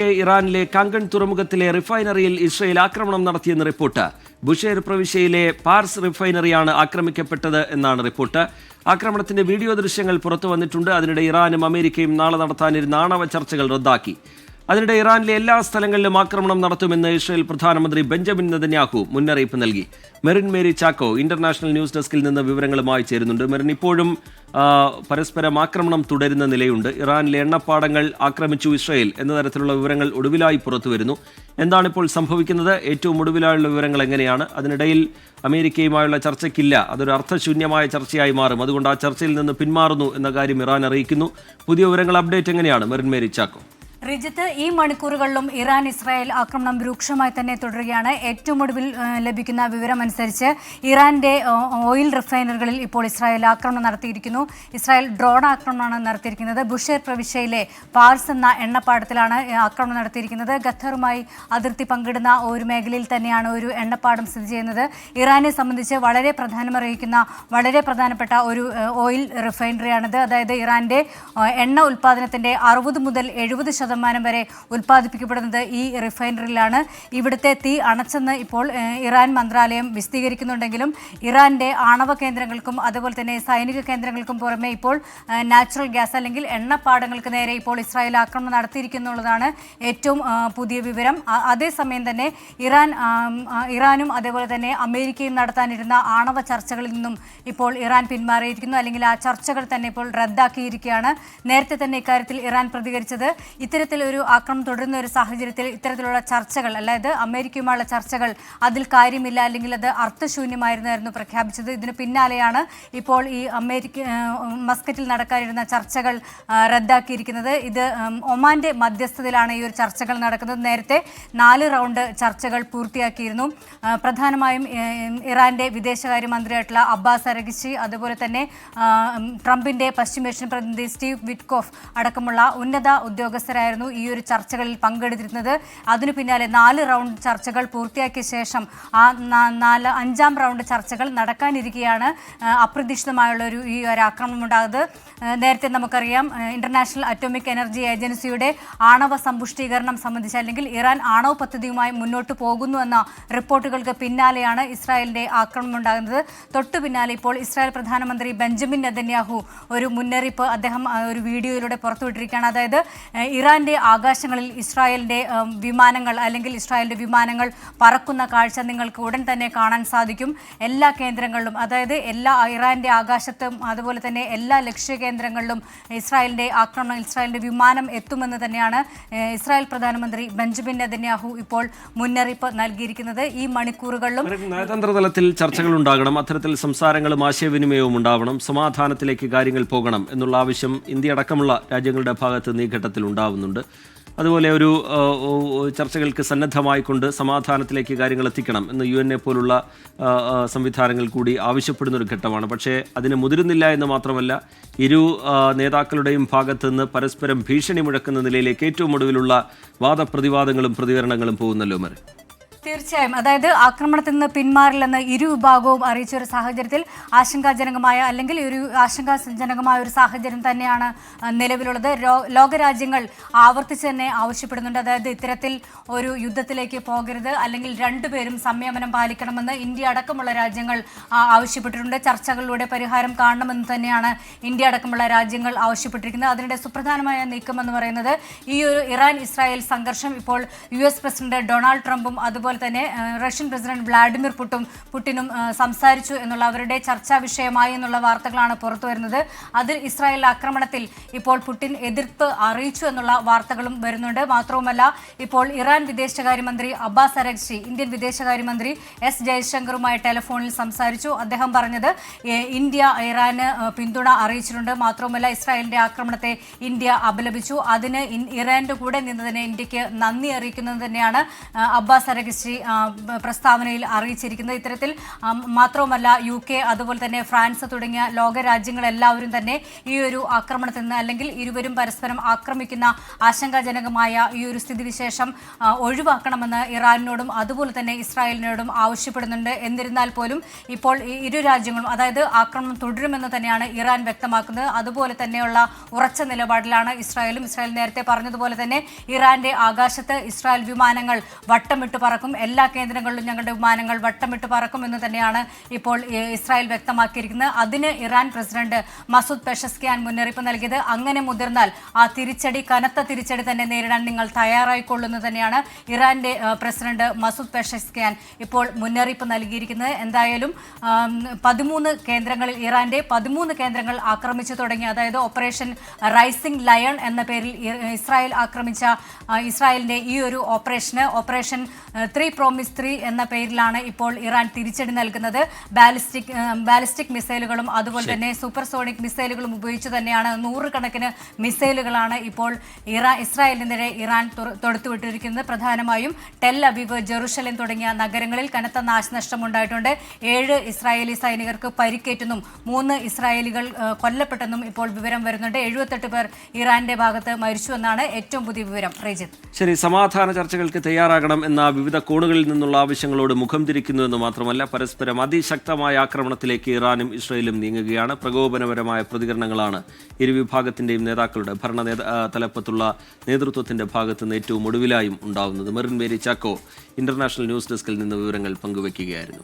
ഇറാനിലെ കങ്കൺ തുറമുഖത്തിലെ റിഫൈനറിയിൽ ഇസ്രയേൽ ആക്രമണം നടത്തിയെന്ന് റിപ്പോർട്ട്. ബുഷേർ പ്രവിശ്യയിലെ പാർസ് റിഫൈനറിയാണ് ആക്രമിക്കപ്പെട്ടത് എന്നാണ് റിപ്പോർട്ട്. ആക്രമണത്തിന്റെ വീഡിയോ ദൃശ്യങ്ങൾ പുറത്തു വന്നിട്ടുണ്ട്. അതിനിടെ ഇറാനും അമേരിക്കയും നാളെ നടത്താനിരുന്ന ആണവ ചർച്ചകൾ റദ്ദാക്കി. അതിനിടെ ഇറാനിലെ എല്ലാ സ്ഥലങ്ങളിലും ആക്രമണം നടത്തുമെന്ന് ഇസ്രയേൽ പ്രധാനമന്ത്രി ബെഞ്ചമിൻ നെതന്യാഹു മുന്നറിയിപ്പ് നൽകി. മെറിൻ മേരി ചാക്കോ ഇന്റർനാഷണൽ ന്യൂസ് ഡെസ്കിൽ നിന്ന് വിവരങ്ങളുമായി ചേരുന്നുണ്ട്. മെറിൻ, ഇപ്പോഴും പരസ്പരം ആക്രമണം തുടരുന്ന നിലയുണ്ട്. ഇറാനിലെ എണ്ണപ്പാടങ്ങൾ ആക്രമിച്ചു ഇസ്രയേൽ എന്ന തരത്തിലുള്ള വിവരങ്ങൾ ഒടുവിലായി പുറത്തുവരുന്നു. എന്താണിപ്പോൾ സംഭവിക്കുന്നത്? ഏറ്റവും ഒടുവിലായുള്ള വിവരങ്ങൾ എങ്ങനെയാണ്? അതിനിടയിൽ അമേരിക്കയുമായുള്ള ചർച്ചയ്ക്കില്ല, അതൊരു അർത്ഥശൂന്യമായ ചർച്ചയായി മാറും, അതുകൊണ്ട് ആ ചർച്ചയിൽ നിന്ന് പിന്മാറുന്നു എന്ന കാര്യം ഇറാൻ അറിയിക്കുന്നു. പുതിയ വിവരങ്ങൾ അപ്ഡേറ്റ് എങ്ങനെയാണ് മെറിൻ മേരി ചാക്കോ? റിജിത്ത്, ഈ മണിക്കൂറുകളിലും ഇറാൻ ഇസ്രായേൽ ആക്രമണം രൂക്ഷമായി തന്നെ തുടരുകയാണ്. ഏറ്റവും ഒടുവിൽ ലഭിക്കുന്ന വിവരമനുസരിച്ച് ഇറാന്റെ ഓയിൽ റിഫൈനറികളിൽ ഇപ്പോൾ ഇസ്രായേൽ ആക്രമണം നടത്തിയിരിക്കുന്നു. ഇസ്രായേൽ ഡ്രോൺ ആക്രമണമാണ് നടത്തിയിരിക്കുന്നത്. ബുഷേർ പ്രവിശ്യയിലെ പാർസ് എന്ന എണ്ണപ്പാടത്തിലാണ് ആക്രമണം നടത്തിയിരിക്കുന്നത്. ഖത്തറുമായി അതിർത്തി പങ്കിടുന്ന ഒരു മേഖലയിൽ തന്നെയാണ് ഒരു എണ്ണപ്പാടം സ്ഥിതി ചെയ്യുന്നത്. ഇറാനെ സംബന്ധിച്ച് വളരെ വളരെ പ്രധാനപ്പെട്ട ഒരു ഓയിൽ റിഫൈനറിയാണിത്. അതായത് ഇറാന്റെ എണ്ണ ഉൽപ്പാദനത്തിന്റെ 60 മുതൽ 70% വരെ ഉൽപ്പാദിപ്പിക്കപ്പെടുന്നത് ഈ റിഫൈനറിയിലാണ്. ഇവിടുത്തെ തീ അണച്ചെന്ന് ഇപ്പോൾ ഇറാൻ മന്ത്രാലയം വിശദീകരിക്കുന്നുണ്ടെങ്കിലും ഇറാന്റെ ആണവ കേന്ദ്രങ്ങൾക്കും അതുപോലെ തന്നെ സൈനിക കേന്ദ്രങ്ങൾക്കും പുറമെ ഇപ്പോൾ നാച്ചുറൽ ഗ്യാസ് അല്ലെങ്കിൽ എണ്ണപ്പാടങ്ങൾക്ക് നേരെ ഇപ്പോൾ ഇസ്രായേൽ ആക്രമണം നടത്തിയിരിക്കുന്നുള്ളതാണ് ഏറ്റവും പുതിയ വിവരം. അതേസമയം തന്നെ ഇറാനും അതേപോലെ തന്നെ അമേരിക്കയും നടത്താനിരുന്ന ആണവ ചർച്ചകളിൽ നിന്നും ഇപ്പോൾ ഇറാൻ പിന്മാറിയിരിക്കുന്നു, അല്ലെങ്കിൽ ആ ചർച്ചകൾ തന്നെ ഇപ്പോൾ റദ്ദാക്കിയിരിക്കുകയാണ്. നേരത്തെ തന്നെ ഇക്കാര്യത്തിൽ ഇറാൻ പ്രതികരിച്ചത് ഇത്തരത്തിലൊരു ആക്രമണം തുടരുന്ന ഒരു സാഹചര്യത്തിൽ ഇത്തരത്തിലുള്ള ചർച്ചകൾ, അതായത് അമേരിക്കയുമായുള്ള ചർച്ചകൾ, അതിൽ കാര്യമില്ല, അല്ലെങ്കിൽ അത് അർത്ഥശൂന്യമായിരുന്നായിരുന്നു പ്രഖ്യാപിച്ചത്. ഇതിന് പിന്നാലെയാണ് ഇപ്പോൾ ഈ മസ്കറ്റിൽ നടക്കാനിരുന്ന ചർച്ചകൾ റദ്ദാക്കിയിരിക്കുന്നത്. ഇത് ഒമാന്റെ മധ്യസ്ഥതയിലാണ് ഈ ഒരു ചർച്ചകൾ നടക്കുന്നത്. നേരത്തെ 4 റൗണ്ട് ചർച്ചകൾ പൂർത്തിയാക്കിയിരുന്നു. പ്രധാനമായും ഇറാന്റെ വിദേശകാര്യമന്ത്രിയായിട്ടുള്ള അബ്ബാസ് അരഗിച്ചി, അതുപോലെ തന്നെ ട്രംപിന്റെ പശ്ചിമേഷ്യൻ പ്രതിനിധി സ്റ്റീവ് വിറ്റ്കോഫ് അടക്കമുള്ള ഉന്നത ഉദ്യോഗസ്ഥരായിരുന്നു ഈ ഒരു ചർച്ചകളിൽ പങ്കെടുത്തിരുന്നത്. അതിനു പിന്നാലെ 4 റൗണ്ട് ചർച്ചകൾ പൂർത്തിയാക്കിയ ശേഷം ആ 5ാം റൗണ്ട് ചർച്ചകൾ നടക്കാനിരിക്കെയാണ് അപ്രതീക്ഷിതമായുള്ള ഈ ഒരു ആക്രമണം ഉണ്ടാകുന്നത്. നേരത്തെ നമുക്കറിയാം, ഇന്റർനാഷണൽ അറ്റോമിക് എനർജി ഏജൻസിയുടെ ആണവ സമ്പുഷ്ടീകരണം സംബന്ധിച്ച്, അല്ലെങ്കിൽ ഇറാൻ ആണവ പദ്ധതിയുമായി മുന്നോട്ട് പോകുന്നു എന്ന റിപ്പോർട്ടുകൾക്ക് പിന്നാലെയാണ് ഇസ്രായേലിന്റെ ആക്രമണം ഉണ്ടാകുന്നത്. തൊട്ടു പിന്നാലെ ഇപ്പോൾ ഇസ്രായേൽ പ്രധാനമന്ത്രി ബെഞ്ചമിൻ നെതന്യാഹു ഒരു മുന്നറിയിപ്പ് അദ്ദേഹം ഒരു വീഡിയോയിലൂടെ പുറത്തുവിട്ടിരിക്കുകയാണ്. അതായത് ഇറാന്റെ ആകാശങ്ങളിൽ ഇസ്രായേലിന്റെ വിമാനങ്ങൾ, അല്ലെങ്കിൽ ഇസ്രായേലിന്റെ വിമാനങ്ങൾ പറക്കുന്ന കാഴ്ച നിങ്ങൾക്ക് ഉടൻ തന്നെ കാണാൻ സാധിക്കും. എല്ലാ കേന്ദ്രങ്ങളിലും, അതായത് എല്ലാ ഇറാന്റെ ആകാശത്തും അതുപോലെ തന്നെ എല്ലാ ലക്ഷ്യ കേന്ദ്രങ്ങളിലും ഇസ്രായേലിന്റെ ആക്രമണം, ഇസ്രായേലിന്റെ വിമാനം എത്തുമെന്ന് തന്നെയാണ് ഇസ്രായേൽ പ്രധാനമന്ത്രി ബെഞ്ചമിൻ നെതന്യാഹു ഇപ്പോൾ മുന്നറിയിപ്പ് നൽകിയിരിക്കുന്നത്. ഈ മണിക്കൂറുകളിലും നയതന്ത്ര തലത്തിൽ ചർച്ചകൾ ഉണ്ടാകണം, അത്തരത്തിൽ സംസാരങ്ങളും ആശയവിനിമയവും ഉണ്ടാവണം, സമാധാനത്തിലേക്ക് കാര്യങ്ങൾ പോകണം എന്നുള്ള ആവശ്യം ഇന്ത്യ അടക്കമുള്ള രാജ്യങ്ങളുടെ ഭാഗത്ത് ഈ ഘട്ടത്തിൽ ഉണ്ടാവുന്നുണ്ട്. അതുപോലെ ഒരു ചർച്ചകൾക്ക് സന്നദ്ധമായിക്കൊണ്ട് സമാധാനത്തിലേക്ക് കാര്യങ്ങൾ എത്തിക്കണം എന്ന് UN പോലുള്ള സംവിധാനങ്ങൾ കൂടി ആവശ്യപ്പെടുന്നൊരു ഘട്ടമാണ്. പക്ഷേ അതിന് മുതിരുന്നില്ല എന്ന് മാത്രമല്ല, ഇരു നേതാക്കളുടെയും ഭാഗത്തുനിന്ന് പരസ്പരം ഭീഷണി മുഴക്കുന്ന നിലയിലേക്ക് ഏറ്റവും ഒടുവിലുള്ള വാദപ്രതിവാദങ്ങളും പ്രതികരണങ്ങളും പോകുന്നല്ലോ മറി. തീർച്ചയായും, അതായത് ആക്രമണത്തിൽ നിന്ന് പിന്മാറില്ലെന്ന് ഇരു വിഭാഗവും അറിയിച്ച ഒരു സാഹചര്യത്തിൽ അല്ലെങ്കിൽ ഒരു ആശങ്കാജനകമായ ഒരു സാഹചര്യം തന്നെയാണ് നിലവിലുള്ളത്. ലോകരാജ്യങ്ങൾ ആവർത്തിച്ച് തന്നെ ആവശ്യപ്പെടുന്നുണ്ട്. അതായത് ഇത്തരത്തിൽ ഒരു യുദ്ധത്തിലേക്ക് പോകരുത്, അല്ലെങ്കിൽ രണ്ടുപേരും സംയമനം പാലിക്കണമെന്ന് ഇന്ത്യ അടക്കമുള്ള രാജ്യങ്ങൾ ആവശ്യപ്പെട്ടിട്ടുണ്ട്. ചർച്ചകളിലൂടെ പരിഹാരം കാണണമെന്ന് തന്നെയാണ് ഇന്ത്യ അടക്കമുള്ള രാജ്യങ്ങൾ ആവശ്യപ്പെട്ടിരിക്കുന്നത്. അതിനിടെ സുപ്രധാനമായ നീക്കമെന്ന് പറയുന്നത് ഈ ഒരു ഇറാൻ ഇസ്രായേൽ സംഘർഷം ഇപ്പോൾ US പ്രസിഡന്റ് ഡൊണാൾഡ് ട്രംപും അതുപോലെ തന്നെ റഷ്യൻ പ്രസിഡന്റ് വ്ളാഡിമിർ പുടിനും സംസാരിച്ചു എന്നുള്ള, അവരുടെ ചർച്ചാ വിഷയമായി എന്നുള്ള വാർത്തകളാണ് പുറത്തു വരുന്നത്. അതിൽ ഇസ്രായേൽ ആക്രമണത്തിൽ ഇപ്പോൾ പുടിൻ എതിർപ്പ് അറിയിച്ചു എന്നുള്ള വാർത്തകളും വരുന്നുണ്ട്. മാത്രവുമല്ല, ഇപ്പോൾ ഇറാൻ വിദേശകാര്യമന്ത്രി അബ്ബാസ് അരഗ്ചി ഇന്ത്യൻ വിദേശകാര്യമന്ത്രി S ജയശങ്കറുമായി ടെലിഫോണിൽ സംസാരിച്ചു. അദ്ദേഹം പറഞ്ഞത് ഇന്ത്യ ഇറാന് പിന്തുണ അറിയിച്ചിട്ടുണ്ട്. മാത്രവുമല്ല, ഇസ്രായേലിന്റെ ആക്രമണത്തെ ഇന്ത്യ അപലപിച്ചു. അതിന് ഇറാന്റെ കൂടെ നിന്നതിന് ഇന്ത്യക്ക് നന്ദി അറിയിക്കുന്നത് തന്നെയാണ് അബ്ബാസ് അരഗ്ചി മിനിസ്ട്രി പ്രസ്താവനയിൽ അറിയിച്ചിരിക്കുന്നത്. ഇത്തരത്തിൽ മാത്രവുമല്ല UK അതുപോലെ തന്നെ ഫ്രാൻസ് തുടങ്ങിയ ലോകരാജ്യങ്ങളെല്ലാവരും തന്നെ ഈ ഒരു ആക്രമണത്തിൽ നിന്ന് അല്ലെങ്കിൽ ഇരുവരും പരസ്പരം ആക്രമിക്കുന്ന ആശങ്കാജനകമായ ഈ ഒരു സ്ഥിതിവിശേഷം ഒഴിവാക്കണമെന്ന് ഇറാനിനോടും അതുപോലെ തന്നെ ഇസ്രായേലിനോടും ആവശ്യപ്പെടുന്നുണ്ട്. എന്നിരുന്നാൽ പോലും ഇപ്പോൾ ഇരു രാജ്യങ്ങളും അതായത് ആക്രമണം തുടരുമെന്ന് തന്നെയാണ് ഇറാൻ വ്യക്തമാക്കുന്നത്. അതുപോലെ തന്നെയുള്ള ഉറച്ച നിലപാടിലാണ് ഇസ്രായേലും. ഇസ്രായേൽ നേരത്തെ പറഞ്ഞതുപോലെ തന്നെ ഇറാന്റെ ആകാശത്ത് ഇസ്രായേൽ വിമാനങ്ങൾ വട്ടമിട്ട് പറക്കും, എല്ലാ കേന്ദ്രങ്ങളിലും ഞങ്ങളുടെ വിമാനങ്ങൾ വട്ടമിട്ട് പറക്കും എന്ന് തന്നെയാണ് ഇപ്പോൾ ഇസ്രായേൽ വ്യക്തമാക്കിയിരിക്കുന്നത്. അതിന് ഇറാൻ പ്രസിഡന്റ് മസൂദ് പെഷസ്കിയാൻ മുന്നറിയിപ്പ് നൽകിയത് അങ്ങനെ മുതിർന്നാൽ ആ തിരിച്ചടി കനത്ത തിരിച്ചടി തന്നെ നേരിടാൻ നിങ്ങൾ തയ്യാറായിക്കൊള്ളുന്നു തന്നെയാണ് ഇറാന്റെ പ്രസിഡന്റ് മസൂദ് പെഷസ്കിയാൻ ഇപ്പോൾ മുന്നറിയിപ്പ് നൽകിയിരിക്കുന്നത്. എന്തായാലും 13 കേന്ദ്രങ്ങളിൽ ഇറാന്റെ 13 കേന്ദ്രങ്ങൾ ആക്രമിച്ചു തുടങ്ങി. അതായത് ഓപ്പറേഷൻ റൈസിംഗ് ലയൺ എന്ന പേരിൽ ഇസ്രായേൽ ആക്രമിച്ച ഇസ്രായേലിന്റെ ഈ ഒരു ഓപ്പറേഷൻ 3 Promise 3 എന്ന പേരിലാണ് ഇപ്പോൾ ഇറാൻ തിരിച്ചടി നൽകുന്നത്. ബാലിസ്റ്റിക് മിസൈലുകളും അതുപോലെ തന്നെ സൂപ്പർസോണിക് മിസൈലുകളും ഉപയോഗിച്ച് തന്നെയാണ് 100 കണക്കിന് മിസൈലുകളാണ് ഇപ്പോൾ ഇസ്രായേലിനെതിരെ ഇറാൻ തൊടുത്തുവിട്ടിരിക്കുന്നത്. പ്രധാനമായും ടെൽ അവീവ്, ജെറുസലേം തുടങ്ങിയ നഗരങ്ങളിൽ കനത്ത നാശനഷ്ടം ഉണ്ടായിട്ടുണ്ട്. 7 ഇസ്രായേലി സൈനികർക്ക് പരിക്കേറ്റെന്നും 3 ഇസ്രായേലികൾ കൊല്ലപ്പെട്ടെന്നും ഇപ്പോൾ വിവരം വരുന്നുണ്ട്. 78 പേർ ഇറാന്റെ ഭാഗത്ത് മരിച്ചുവെന്നാണ് ഏറ്റവും പുതിയ വിവരം. റേജിത്ത്, ശരി, സമാധാന ചർച്ചകൾക്ക് തയ്യാറാകണം എന്ന വിവിധ കോണുകളിൽ നിന്നുള്ള ആവശ്യങ്ങളോട് മുഖം തിരിക്കുന്നുവെന്ന് മാത്രമല്ല പരസ്പരം അതിശക്തമായ ആക്രമണത്തിലേക്ക് ഇറാനും ഇസ്രയേലും നീങ്ങുകയാണ്. പ്രകോപനപരമായ പ്രതികരണങ്ങളാണ് ഇരുവിഭാഗത്തിന്റെയും നേതാക്കളുടെ തലപ്പത്തുള്ള നേതൃത്വത്തിന്റെ ഭാഗത്ത് നിന്ന് ഏറ്റവും ഒടുവിലായും ഉണ്ടാവുന്നത്. മെറിൻ മേരി ചാക്കോ ഇന്റർനാഷണൽ ന്യൂസ് ഡെസ്കിൽ നിന്ന് വിവരങ്ങൾ പങ്കുവയ്ക്കുകയായിരുന്നു.